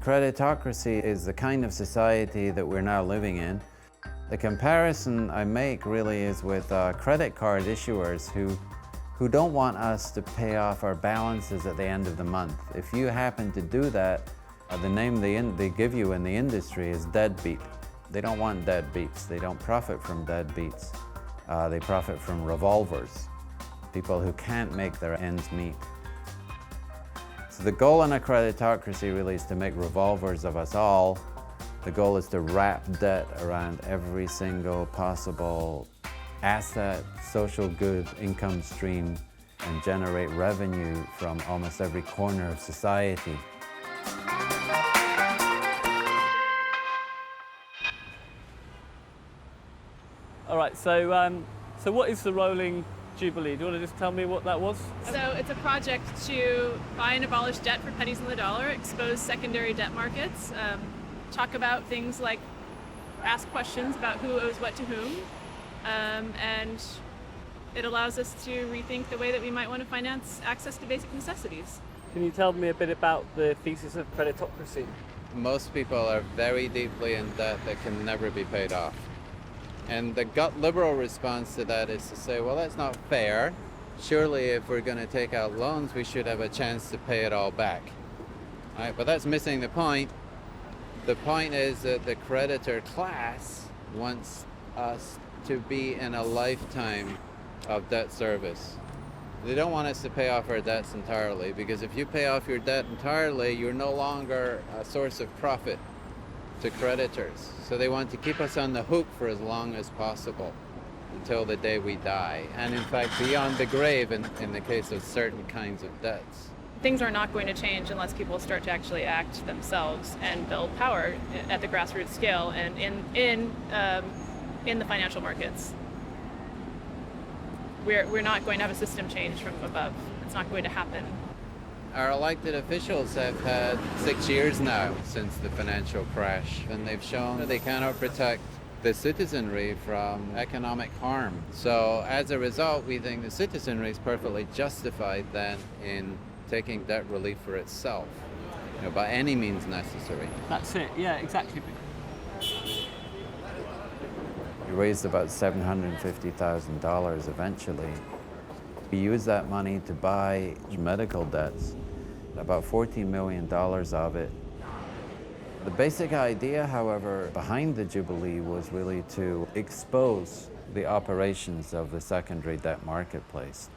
Creditocracy is the kind of society that we're now living in. The comparison I make really is with credit card issuers who don't want us to pay off our balances at the end of the month. If you happen to do that, the name they give you in the industry is deadbeat. They don't want deadbeats. They don't profit from deadbeats. They profit from revolvers, people who can't make their ends meet. So the goal in a creditocracy really is to make revolvers of us all. The goal is to wrap debt around every single possible asset, social good, income stream, and generate revenue from almost every corner of society. All right, so what is the Rolling Jubilee? Do you want to just tell me what that was? So it's a project to buy and abolish debt for pennies on the dollar, expose secondary debt markets, talk about things like ask questions about who owes what to whom, and it allows us to rethink the way that we might want to finance access to basic necessities. Can you tell me a bit about the thesis of creditocracy? Most people are very deeply in debt that can never be paid off. And the gut liberal response to that is to say, well, that's not fair. Surely if we're going to take out loans, we should have a chance to pay it all back. All right, but that's missing the point. The point is that the creditor class wants us to be in a lifetime of debt service. They don't want us to pay off our debts entirely, because if you pay off your debt entirely, you're no longer a source of profit to creditors. So they want to keep us on the hook for as long as possible until the day we die. And in fact, beyond the grave in the case of certain kinds of debts. Things are not going to change unless people start to actually act themselves and build power at the grassroots scale and in the financial markets. We're not going to have a system change from above. It's not going to happen. Our elected officials have had 6 years now since the financial crash, and they've shown that they cannot protect the citizenry from economic harm. So as a result, we think the citizenry is perfectly justified then in taking debt relief for itself, by any means necessary. That's it, yeah, exactly. We raised about $750,000 eventually. We used that money to buy medical debts, about $14 million of it. The basic idea, however, behind the Jubilee was really to expose the operations of the secondary debt marketplace.